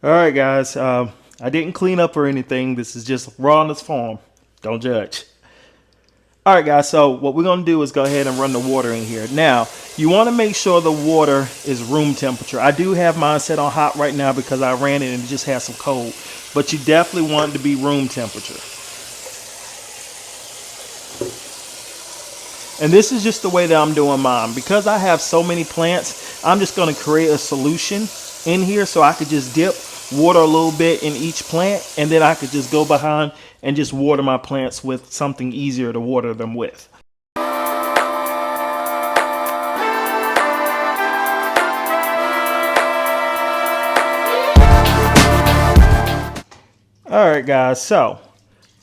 All right, guys. I didn't clean up or anything. This is just raw in its form. Don't judge. All right, guys. So what we're gonna do is go ahead and run the water in here. Now, you want to make sure the water is room temperature. I do have mine set on hot right now because I ran it and it just has some cold. But you definitely want it to be room temperature. And this is just the way that I'm doing mine. Because I have so many plants, I'm just going to create a solution in here so I could just dip water a little bit in each plant, and then I could just go behind and just water my plants with something easier to water them with. All right, guys. So,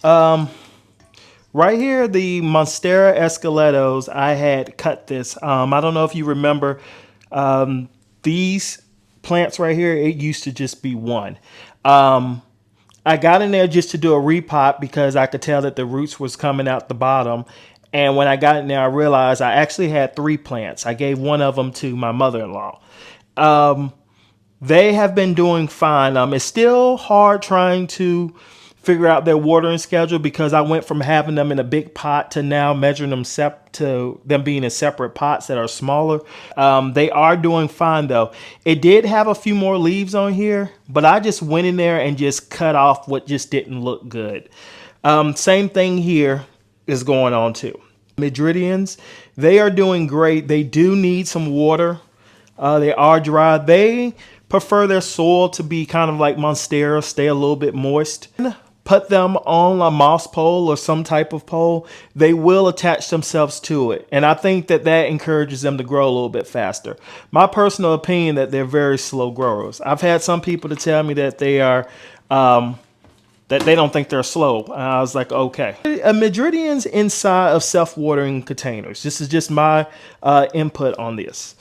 right here, the Monstera Escaltos, I had cut this. I don't know if you remember these plants right here. It used to just be one. I got in there just to do a repot because I could tell that the roots was coming out the bottom. And when I got in there, I realized I actually had 3 plants. I gave one of them to my mother-in-law. They have been doing fine. It's still hard trying to figure out their watering schedule because I went from having them in a big pot to now measuring them to them being in separate pots that are smaller. They are doing fine though. It did have a few more leaves on here, but I just went in there and just cut off what just didn't look good. Same thing here is going on too. Madridians, they are doing great. They do need some water. They are dry. They prefer their soil to be kind of like Monstera, stay a little bit moist. Put them on a moss pole or some type of pole, they will attach themselves to it. And I think that that encourages them to grow a little bit faster. My personal opinion that they're very slow growers. I've had some people to tell me that they are, that they don't think they're slow. I was like, okay. Madridians inside of self-watering containers. This is just my input on this.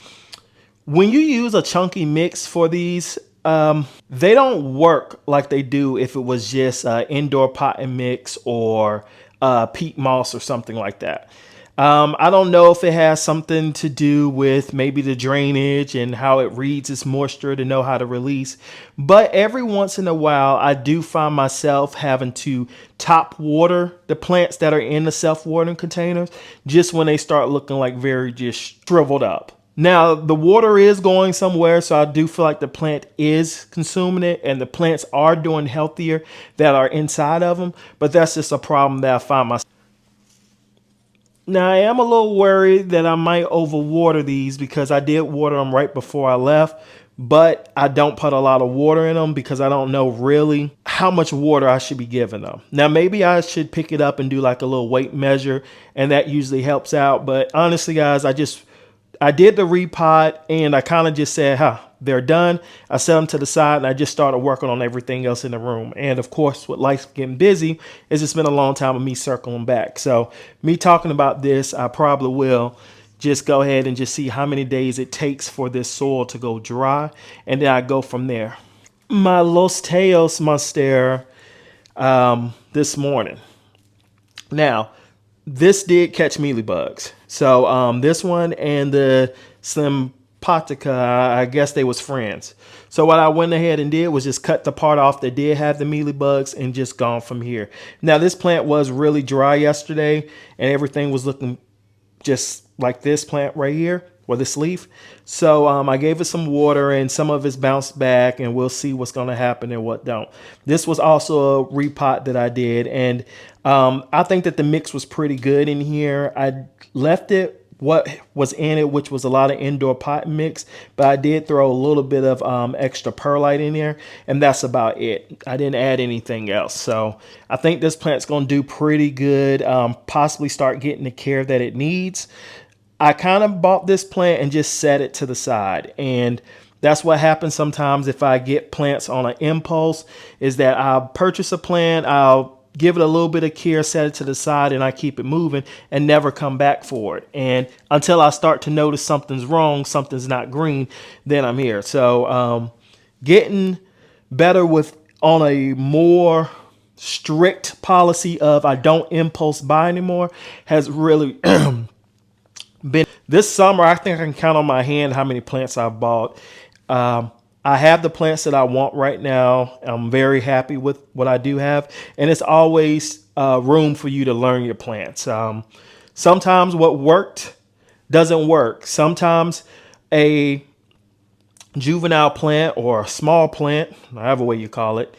When you use a chunky mix for these, they don't work like they do if it was just indoor pot and mix or peat moss or something like that. I don't know if it has something to do with maybe the drainage and how it reads its moisture to know how to release. But every once in a while, I do find myself having to top water the plants that are in the self-watering containers just when they start looking like very just shriveled up. Now, the water is going somewhere, so I do feel like the plant is consuming it and the plants are doing healthier that are inside of them. But that's just a problem that I find myself. Now, I am a little worried that I might overwater these because I did water them right before I left. But I don't put a lot of water in them because I don't know really how much water I should be giving them. Now, maybe I should pick it up and do like a little weight measure, and that usually helps out. But honestly, guys, I did the repot and I kind of just said, they're done. I set them to the side and I just started working on everything else in the room. And of course, with life getting busy, it's just been a long time of me circling back. So me talking about this, I probably will just go ahead and just see how many days it takes for this soil to go dry. And then I go from there. My Los Teos Monstera this morning. Now, this did catch mealybugs. So this one and the Sympatica, I guess they was friends. So what I went ahead and did was just cut the part off that did have the mealybugs and just gone from here. Now this plant was really dry yesterday and everything was looking just like this plant right here, or this leaf. So I gave it some water and some of it's bounced back and we'll see what's going to happen and what don't. This was also a repot that I did. And I think that the mix was pretty good in here. I left it what was in it, which was a lot of indoor pot mix, but I did throw a little bit of extra perlite in there, and that's about it. I didn't add anything else. So I think this plant's going to do pretty good, possibly start getting the care that it needs. I kind of bought this plant and just set it to the side, and that's what happens sometimes if I get plants on an impulse, is that I'll purchase a plant, I'll give it a little bit of care, set it to the side, and I keep it moving and never come back for it. And until I start to notice something's wrong, something's not green, then I'm here. So getting better with on a more strict policy of I don't impulse buy anymore has really been this summer. I think I can count on my hand how many plants I've bought. I have the plants that I want right now. I'm very happy with what I do have. And it's always room for you to learn your plants. Sometimes what worked doesn't work. Sometimes a juvenile plant or a small plant, however way you call it,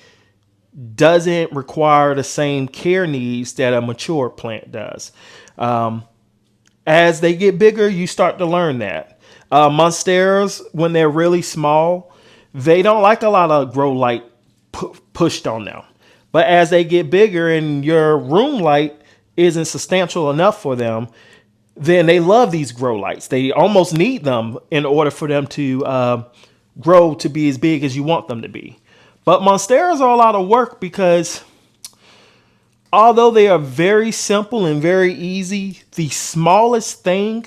doesn't require the same care needs that a mature plant does. As they get bigger, you start to learn that. Monsteras, when they're really small, they don't like a lot of grow light pushed on them. But as they get bigger and your room light isn't substantial enough for them, then they love these grow lights. They almost need them in order for them to grow to be as big as you want them to be. But Monsteras are a lot of work because although they are very simple and very easy, the smallest thing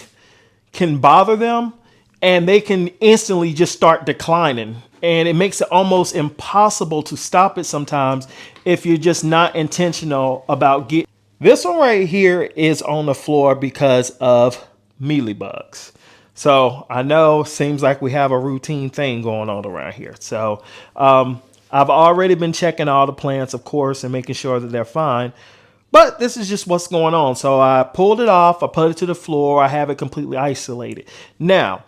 can bother them and they can instantly just start declining. And it makes it almost impossible to stop it sometimes if you're just not intentional about getting. This one right here is on the floor because of mealybugs. So I know seems like we have a routine thing going on around here. So I've already been checking all the plants, of course, and making sure that they're fine. But this is just what's going on. So I pulled it off. I put it to the floor. I have it completely isolated. Now,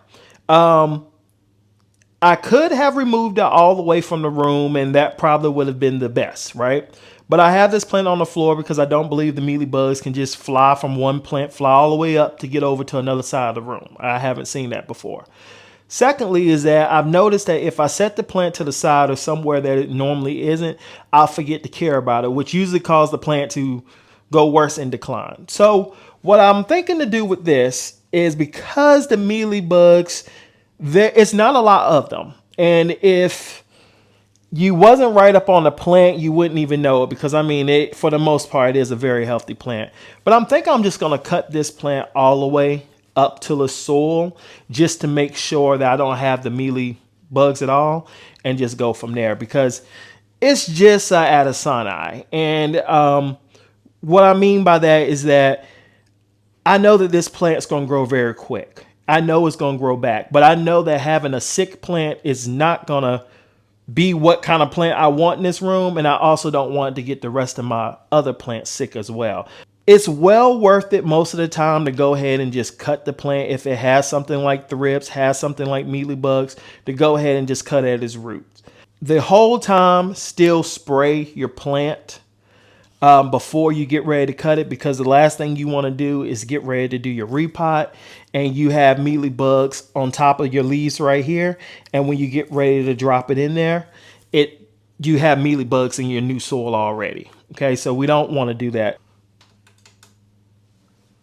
I could have removed it all the way from the room, and that probably would have been the best, right? But I have this plant on the floor because I don't believe the mealybugs can just fly from one plant, fly all the way up to get over to another side of the room. I haven't seen that before. Secondly is that I've noticed that if I set the plant to the side or somewhere that it normally isn't, I'll forget to care about it, which usually causes the plant to go worse and decline. So what I'm thinking to do with this is because the mealybugs, it's not a lot of them. And if you wasn't right up on the plant, you wouldn't even know it because, I mean, it for the most part, it is a very healthy plant. But I'm just going to cut this plant all the way up to the soil just to make sure that I don't have the mealy bugs at all and just go from there because it's just Addisoni. And what I mean by that is that I know that this plant's going to grow very quick. I know it's going to grow back, but I know that having a sick plant is not going to be what kind of plant I want in this room. And I also don't want to get the rest of my other plants sick as well. It's well worth it most of the time to go ahead and just cut the plant if it has something like thrips, has something like mealybugs, to go ahead and just cut at its roots. The whole time, still spray your plant before you get ready to cut it, because the last thing you want to do is get ready to do your repot and you have mealybugs on top of your leaves right here. And when you get ready to drop it in there, you have mealybugs in your new soil already. Okay, so we don't want to do that.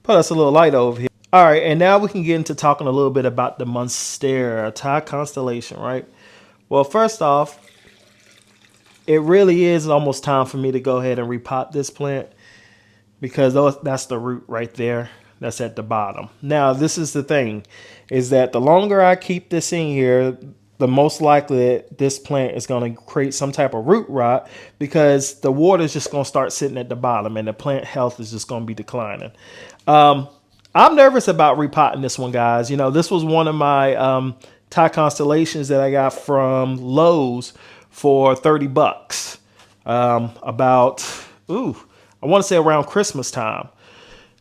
Put us a little light over here. All right, and now we can get into talking a little bit about the Monstera Thai constellation, right? Well, first off, it really is almost time for me to go ahead and repot this plant because that's the root right there. That's at the bottom. Now, this is the thing, is that the longer I keep this in here, the most likely that this plant is going to create some type of root rot because the water is just going to start sitting at the bottom and the plant health is just going to be declining. I'm nervous about repotting this one, guys. You know, this was one of my Thai constellations that I got from Lowe's for 30 bucks. I want to say around Christmas time.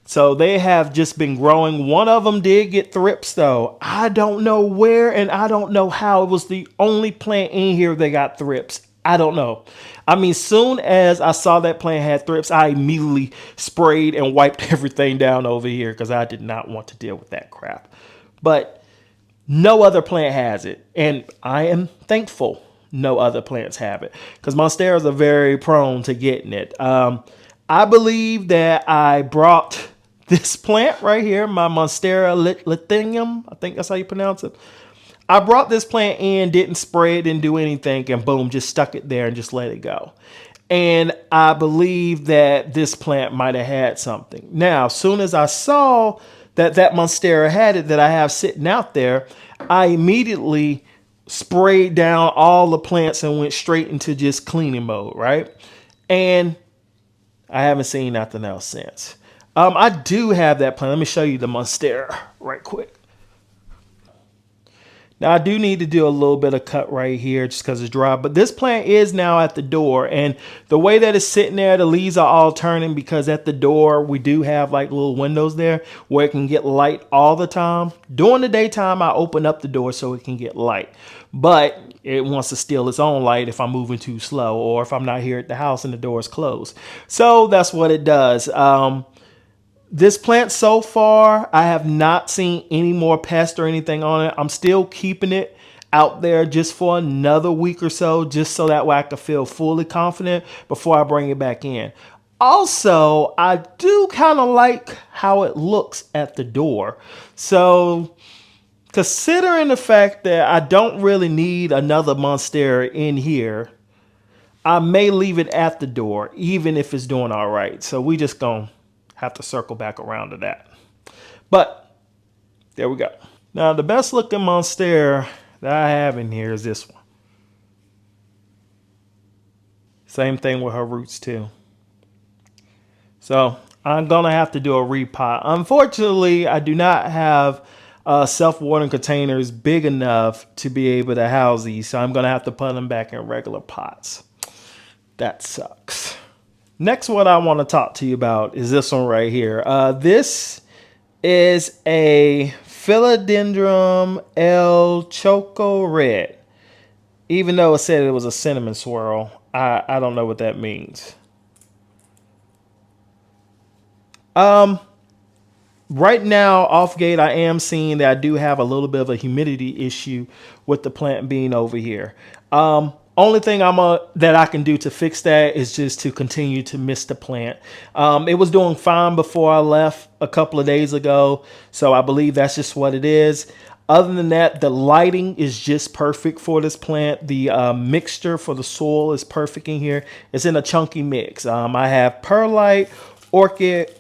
So they have just been growing. One of them did get thrips though. I don't know where and I don't know how. It was the only plant in here that got thrips. I don't know. I mean, soon as I saw that plant had thrips, I immediately sprayed and wiped everything down over here because I did not want to deal with that crap. But no other plant has it. And I am thankful no other plants have it because Monsteras are very prone to getting it. I believe that I brought this plant right here, my Monstera Lethnium, I think that's how you pronounce it. I brought this plant in, didn't spray it, didn't do anything, and boom, just stuck it there and just let it go. And I believe that this plant might have had something. Now, as soon as I saw that Monstera had it that I have sitting out there, I immediately sprayed down all the plants and went straight into just cleaning mode, right? And I haven't seen nothing else since. I do have that plant. Let me show you the Monstera right quick. Now I do need to do a little bit of cut right here just because it's dry, but this plant is now at the door, and the way that it's sitting there, the leaves are all turning because at the door we do have like little windows there where it can get light all the time. During the daytime I open up the door so it can get light, but it wants to steal its own light if I'm moving too slow or if I'm not here at the house and the door is closed. So that's what it does. This plant so far, I have not seen any more pests or anything on it. I'm still keeping it out there just for another week or so, just so that way I can feel fully confident before I bring it back in. Also, I do kind of like how it looks at the door. So considering the fact that I don't really need another Monstera in here, I may leave it at the door, even if it's doing all right. So we just gonna have to circle back around to that. But there we go. Now the best looking Monstera that I have in here is this one. Same thing with her roots too. So I'm gonna have to do a repot. Unfortunately, I do not have self-watering containers big enough to be able to house these, so I'm gonna have to put them back in regular pots. That sucks. Next, what I want to talk to you about is this one right here. This is a Filerendrum El Choco Red. Even though it said it was a cinnamon swirl, I don't know what that means. Right now, off gate, I am seeing that I do have a little bit of a humidity issue with the plant being over here. Only thing that I can do to fix that is just to continue to mist the plant. It was doing fine before I left a couple of days ago, so I believe that's just what it is. Other than that, the lighting is just perfect for this plant. The mixture for the soil is perfect in here. It's in a chunky mix. I have perlite, orchid,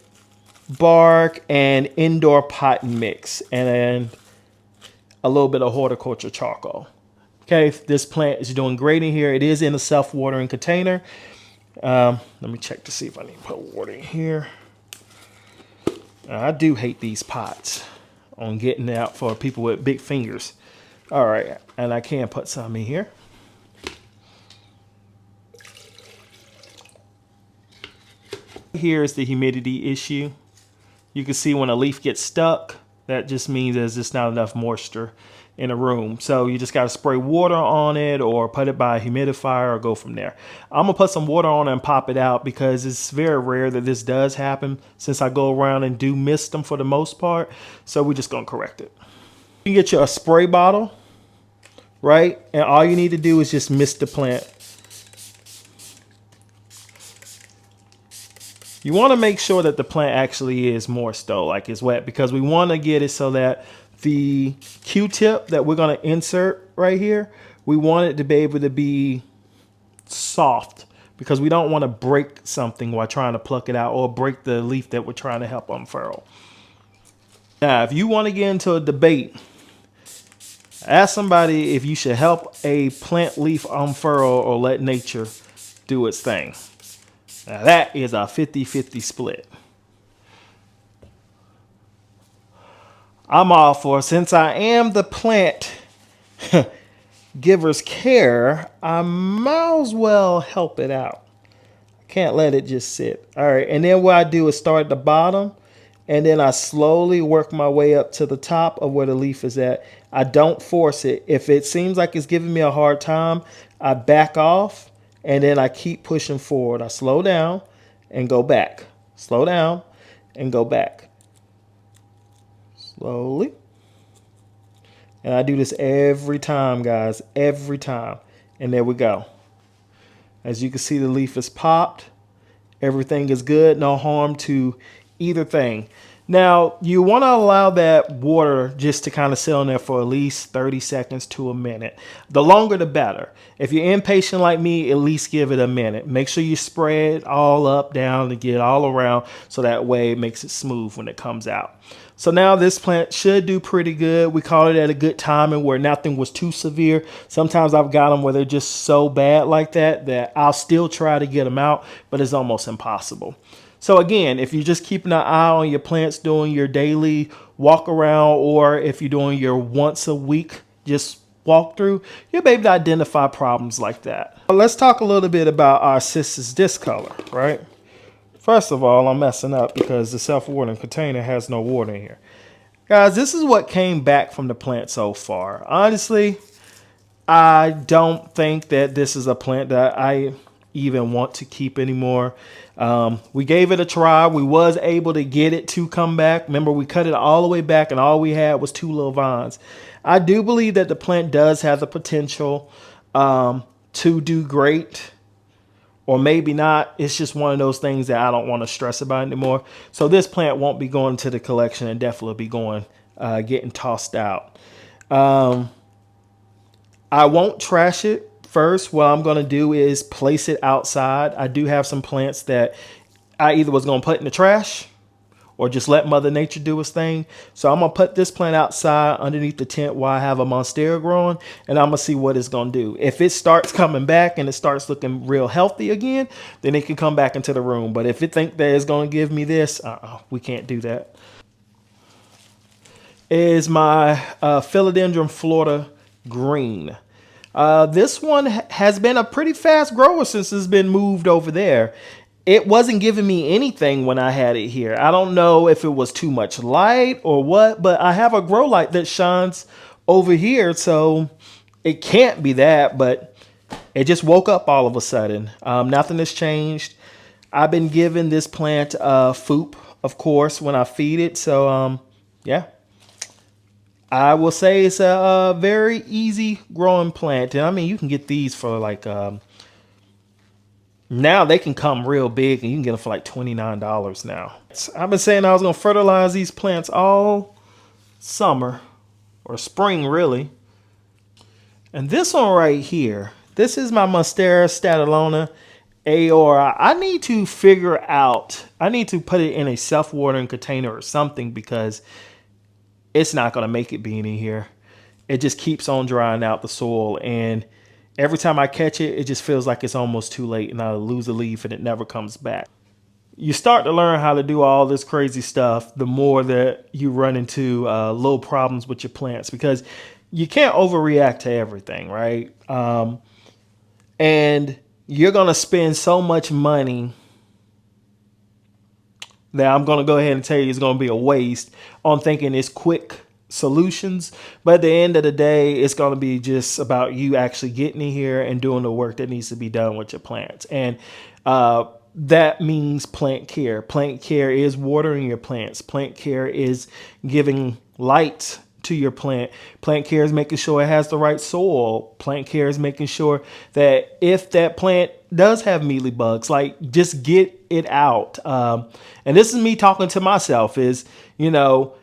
bark, and indoor potting mix, and then a little bit of horticulture charcoal. Okay, this plant is doing great in here. It is in a self-watering container. Let me check to see if I need to put water in here. I do hate these pots on getting out for people with big fingers. All right, and I can put some in here. Here's the humidity issue. You can see when a leaf gets stuck, that just means there's just not enough moisture in a room. So you just got to spray water on it or put it by a humidifier or go from there. I'm going to put some water on it and pop it out because it's very rare that this does happen since I go around and do mist them for the most part. So we're just going to correct it. You can get your spray bottle, right? And all you need to do is just mist the plant. You want to make sure that the plant actually is moist though, like it's wet, because we want to get it so that the Q-tip that we're going to insert right here, we want it to be able to be soft because we don't want to break something while trying to pluck it out or break the leaf that we're trying to help unfurl. Now, if you want to get into a debate, ask somebody if you should help a plant leaf unfurl or let nature do its thing. Now that is a 50-50 split. I'm all for, since I am the plant giver's care, I might as well help it out. I can't let it just sit. All right, and then what I do is start at the bottom, and then I slowly work my way up to the top of where the leaf is at. I don't force it. If it seems like it's giving me a hard time, I back off, and then I keep pushing forward. I slow down and go back. Slow down and go back. Slowly. And I do this every time, guys. Every time. And there we go. As you can see, the leaf is popped. Everything is good. No harm to either thing. Now, you want to allow that water just to kind of sit on there for at least 30 seconds to a minute. The longer, the better. If you're impatient like me, at least give it a minute. Make sure you spray it all up, down, and get it all around so that way it makes it smooth when it comes out. So now this plant should do pretty good. We caught it at a good timing where nothing was too severe. Sometimes I've got them where they're just so bad like that I'll still try to get them out, but it's almost impossible. So again, if you're just keeping an eye on your plants, doing your daily walk around, or if you're doing your once a week just walk through, you'll be able to identify problems like that. Let's talk a little bit about our cissus discolor, right? First of all, I'm messing up because the self-watering container has no water in here. Guys, this is what came back from the plant so far. Honestly, I don't think that this is a plant that I even want to keep anymore. We gave it a try. We was able to get it to come back. Remember, we cut it all the way back and all we had was 2 little vines. I do believe that the plant does have the potential to do great, or maybe not. It's just one of those things that I don't want to stress about anymore. So this plant won't be going to the collection and definitely be going, getting tossed out. I won't trash it. First, what I'm going to do is place it outside. I do have some plants that I either was going to put in the trash or just let Mother Nature do its thing. So I'm going to put this plant outside underneath the tent while I have a Monstera growing, and I'm going to see what it's going to do. If it starts coming back and it starts looking real healthy again, then it can come back into the room. But if it think that it's going to give me this, we can't do that. Is my Philodendrum Florida green. This one has been a pretty fast grower since it's been moved over there. It wasn't giving me anything when I had it here. I don't know if it was too much light or what, but I have a grow light that shines over here, so it can't be that, but it just woke up all of a sudden. Nothing has changed. I've been giving this plant foop, of course, when I feed it, so yeah. I will say it's a very easy growing plant. And I mean, you can get these for like, now they can come real big and you can get them for like $29 now. I've been saying I was going to fertilize these plants all summer or spring, really. And this one right here, this is my Monstera Statulona Aora. I need to figure out, I need to put it in a self-watering container or something because it's not going to make it being in here. It just keeps on drying out the soil. And every time I catch it, it just feels like it's almost too late and I lose a leaf and it never comes back. You start to learn how to do all this crazy stuff the more that you run into little problems with your plants, because you can't overreact to everything, right? And you're going to spend so much money that I'm going to go ahead and tell you it's going to be a waste on thinking it's quick solutions. But at the end of the day, it's going to be just about you actually getting in here and doing the work that needs to be done with your plants. And that means plant care. Plant care is watering your plants. Plant care is giving light to your plant. Plant care is making sure it has the right soil. Plant care is making sure that if that plant does have mealybugs, like just get it out. And this is me talking to myself, is, you know,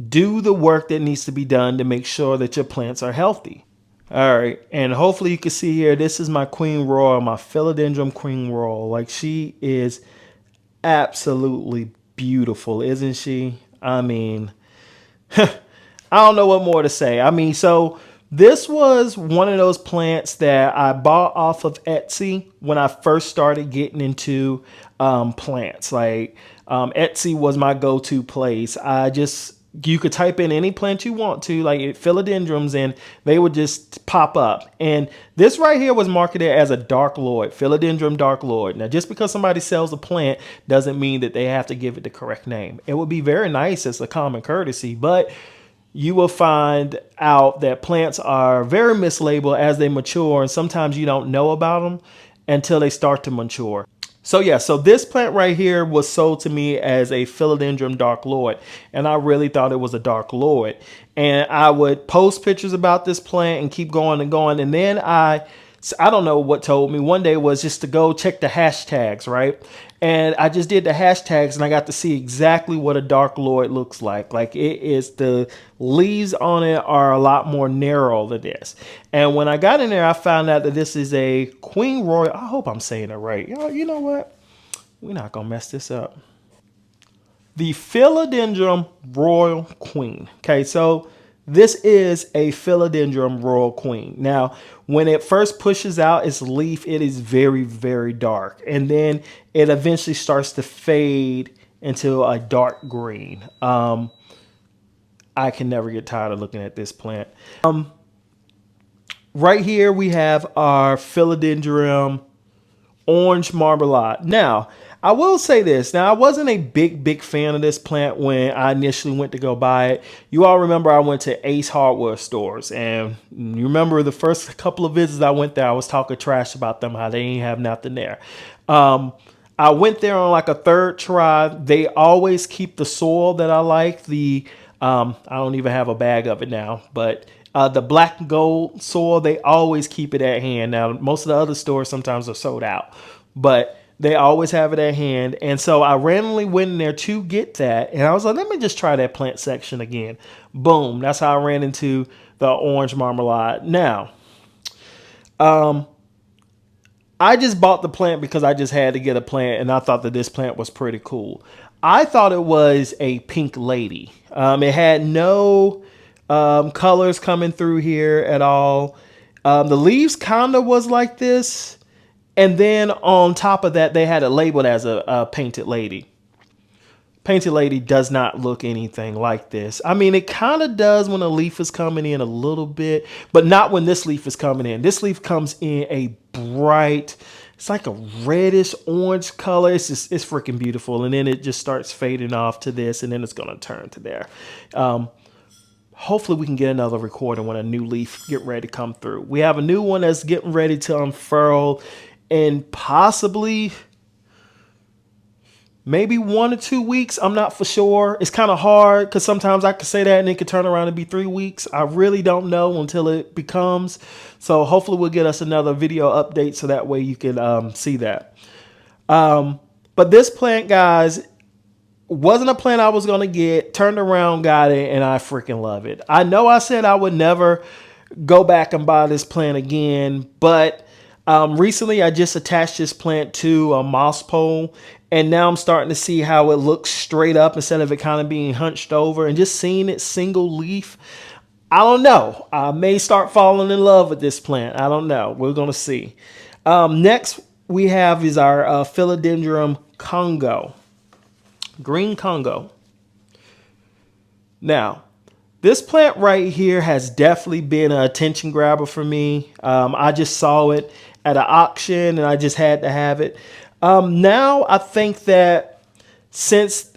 do the work that needs to be done to make sure that your plants are healthy. All right. And hopefully you can see here, this is my Queen Royal, my Philodendrum Queen Royal. Like, she is absolutely beautiful, isn't she? I mean, I don't know what more to say. I mean, so this was one of those plants that I bought off of Etsy when I first started getting into plants. Like, Etsy was my go-to place. You could type in any plant you want to, like philodendrums, and they would just pop up. And this right here was marketed as a Dark Lord, Philodendrum Dark Lord. Now, just because somebody sells a plant doesn't mean that they have to give it the correct name. It would be very nice as a common courtesy, but you will find out that plants are very mislabeled as they mature, and sometimes you don't know about them until they start to mature. So yeah, so this plant right here was sold to me as a Philodendrum Dark Lord, and I really thought it was a Dark Lord. And I would post pictures about this plant and keep going and going, and then I don't know what told me one day was just to go check the hashtags, right? And I just did the hashtags and I got to see exactly what a Dark Lord looks like. Like, it is, the leaves on it are a lot more narrow than this. And when I got in there, I found out that this is a Queen Royal. I hope I'm saying it right. You know what? We're not going to mess this up. The Philodendrum Royal Queen. Okay, so this is a Philodendrum Royal Queen. Now, when it first pushes out its leaf, it is very, very dark. And then it eventually starts to fade into a dark green. I can never get tired of looking at this plant. right here we have our Filidendrum Orange Marmalade. Now, I will say this. Now, I wasn't a big fan of this plant when I initially went to go buy it. You all remember I went to Ace Hardware stores, and you remember the first couple of visits I went there, I was talking trash about them, how they ain't have nothing there. I went there on like a third try. They always keep the soil that I like. I don't even have a bag of it now, but the black and gold soil, they always keep it at hand. Now, most of the other stores sometimes are sold out, but they always have it at hand. And so I randomly went in there to get that. And I was like, let me just try that plant section again. Boom. That's how I ran into the orange marmalade. Now, I just bought the plant because I just had to get a plant, and I thought that this plant was pretty cool. I thought it was a pink lady. It had no colors coming through here at all. The leaves kind of was like this. And then on top of that, they had it labeled as a painted lady. Painted lady does not look anything like this. I mean, it kind of does when a leaf is coming in a little bit, but not when this leaf is coming in. This leaf comes in a bright, it's like a reddish orange color. It's freaking beautiful. And then it just starts fading off to this, and then it's going to turn to there. Hopefully we can get another recording when a new leaf get ready to come through. We have a new one that's getting ready to unfurl in possibly maybe 1 or 2 weeks. I'm not for sure. It's kind of hard because sometimes I could say that and it could turn around and be 3 weeks. I really don't know until it becomes. So hopefully we'll get us another video update so that way you can see that. But this plant, guys, wasn't a plant I was going to get. Turned around, got it, and I freaking love it. I know I said I would never go back and buy this plant again, but recently I just attached this plant to a moss pole, and now I'm starting to see how it looks straight up instead of it kind of being hunched over, and just seeing it single leaf. I don't know. I may start falling in love with this plant. I don't know. We're going to see. Next we have is our Filidendrum Congo. Green Congo. Now, this plant right here has definitely been an attention grabber for me. I just saw it at an auction and I just had to have it. Now I think that since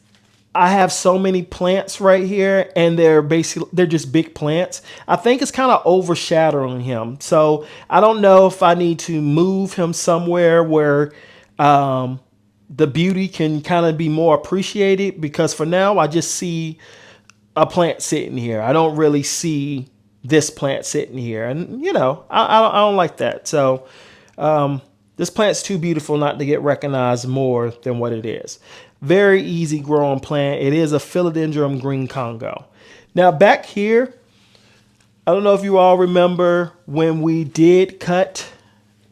I have so many plants right here and they're just big plants, I think it's kind of overshadowing him. So I don't know if I need to move him somewhere where the beauty can kind of be more appreciated, because for now I just see a plant sitting here. I don't really see this plant sitting here, and you know, I don't like that. So this plant's too beautiful not to get recognized more than what it is. Very easy growing plant. It is a Filidendrum Green Congo. Now back here, I don't know if you all remember when we did cut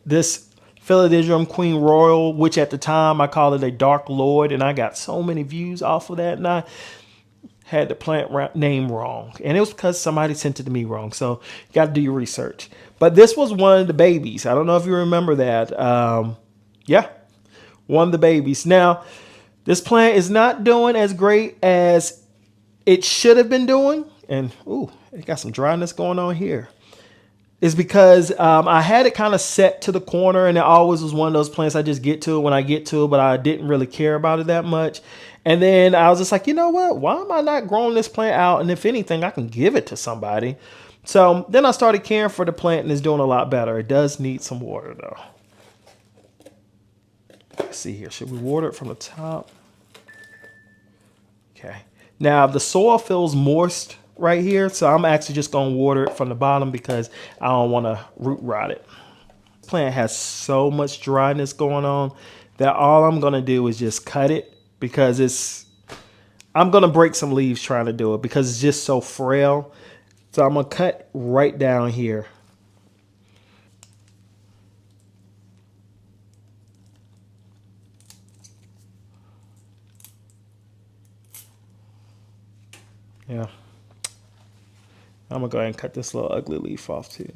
this Filidendrum Queen Royal, which at the time I called it a Dark Lord, and I got so many views off of that, and I had the plant name wrong, and it was because somebody sent it to me wrong. So you got to do your research. But this was one of the babies. I don't know if you remember that. Yeah, one of the babies. Now, this plant is not doing as great as it should have been doing, and ooh, it got some dryness going on here. Is because I had it kind of set to the corner, and it always was one of those plants I just get to it when I get to it, but I didn't really care about it that much. And then I was just like, you know what? Why am I not growing this plant out? And if anything, I can give it to somebody. So then I started caring for the plant, and it's doing a lot better. It does need some water, though. Let's see here. Should we water it from the top? Okay. Now, the soil feels moist right here, so I'm actually just going to water it from the bottom because I don't want to root rot it. This plant has so much dryness going on that all I'm going to do is just cut it, because I'm going to break some leaves trying to do it because it's just so frail. So I'm going to cut right down here. Yeah. I'm going to go ahead and cut this little ugly leaf off too.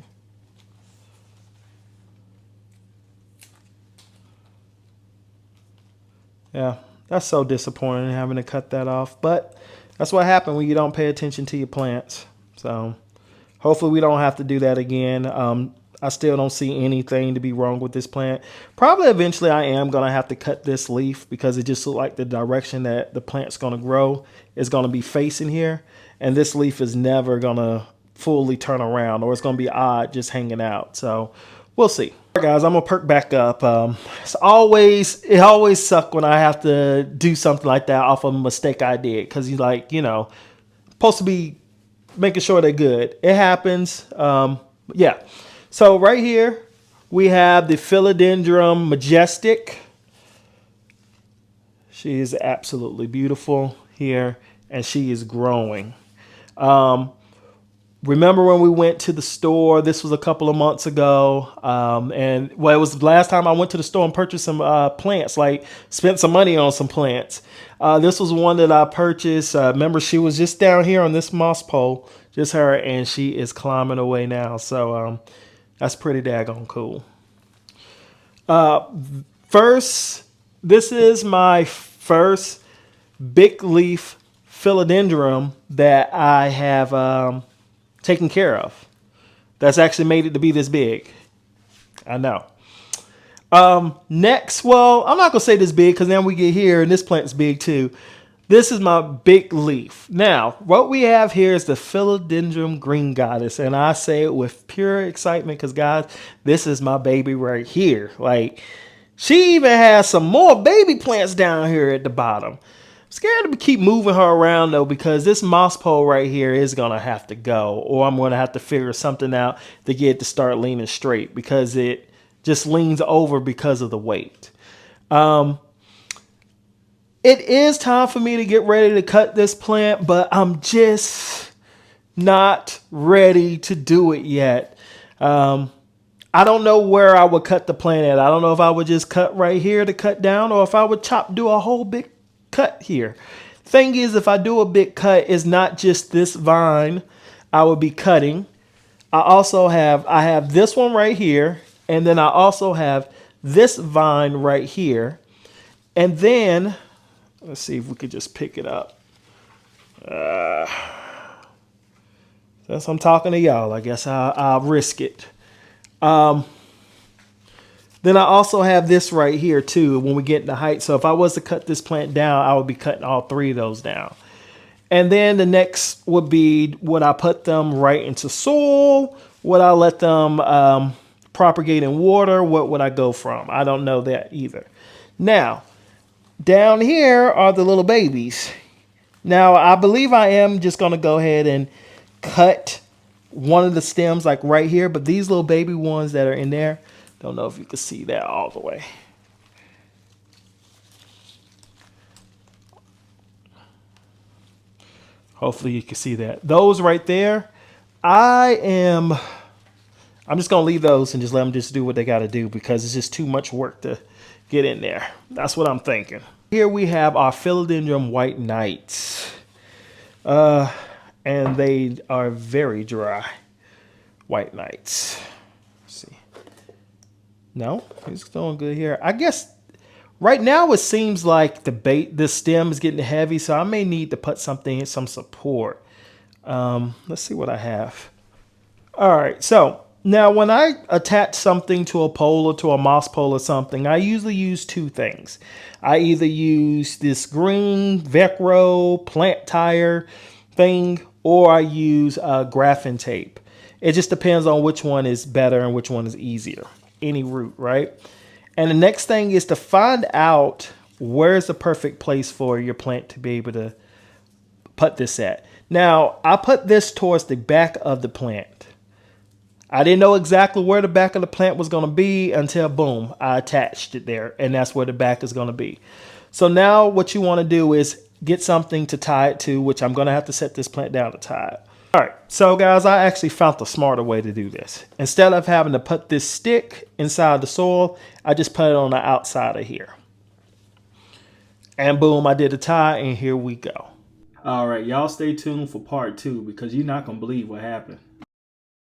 Yeah, that's so disappointing having to cut that off. But that's what happens when you don't pay attention to your plants. So hopefully we don't have to do that again. I still don't see anything to be wrong with this plant. Probably eventually I am going to have to cut this leaf because it just looks like the direction that the plant's going to grow is going to be facing here. And this leaf is never going to fully turn around, or it's going to be odd just hanging out. So we'll see. All right, guys, I'm going to perk back up. It always sucks when I have to do something like that off of a mistake I did, because you're like, supposed to be making sure they're good. It happens. Yeah. So right here, we have the Filidendrum Majestic. She is absolutely beautiful here, and she is growing. Remember when we went to the store? This was a couple of months ago. And well, it was the last time I went to the store and purchased some plants, like spent some money on some plants. This was one that I purchased. Remember, she was just down here on this moss pole, just her, and she is climbing away now. So that's pretty daggone cool. First, this is my first big leaf philodendron that I have taken care of. That's actually made it to be this big. I know. Next, well, I'm not gonna say this big because then we get here and this plant's big too. This is my big leaf. Now, what we have here is the Philodendrum Green Goddess, and I say it with pure excitement because, guys, this is my baby right here. Like, she even has some more baby plants down here at the bottom. I'm scared to keep moving her around, though, because this moss pole right here is going to have to go, or I'm going to have to figure something out to get it to start leaning straight because it just leans over because of the weight. It is time for me to get ready to cut this plant, but I'm just not ready to do it yet. I don't know where I would cut the plant at. I don't know if I would just cut right here to cut down, or if I would do a whole big cut here. Thing is, if I do a big cut, it's not just this vine I would be cutting. I have this one right here, and then I also have this vine right here, and then let's see if we could just pick it up. Since I'm talking to y'all, I guess I'll risk it. Then I also have this right here too when we get into height. So if I was to cut this plant down, I would be cutting all three of those down. And then the next would be, would I put them right into soil? Would I let them propagate in water? What would I go from? I don't know that either. Now, down here are the little babies. Now, I believe I am just going to go ahead and cut one of the stems like right here. But these little baby ones that are in there, don't know if you can see that all the way. Hopefully you can see that. Those right there, I'm just going to leave those and just let them just do what they got to do because it's just too much work to get in there. That's what I'm thinking. Here we have our Philodendrum White Knights. And they are very dry. White Knights. Let's see. No, he's doing good here. I guess right now it seems like the stem is getting heavy, so I may need to put something, some support. Let's see what I have. All right, so now when I attach something to a pole or to a moss pole or something, I usually use two things. I either use this green Velcro plant tire thing, or I use graphene tape. It just depends on which one is better and which one is easier. Any route, right? And the next thing is to find out where's the perfect place for your plant to be able to put this at. Now, I put this towards the back of the plant. I didn't know exactly where the back of the plant was going to be until, boom, I attached it there, and that's where the back is going to be. So now what you want to do is get something to tie it to, which I'm going to have to set this plant down to tie it. All right, so guys, I actually found a smarter way to do this. Instead of having to put this stick inside the soil, I just put it on the outside of here. And boom, I did a tie, and here we go. All right, y'all stay tuned for part 2 because you're not going to believe what happened.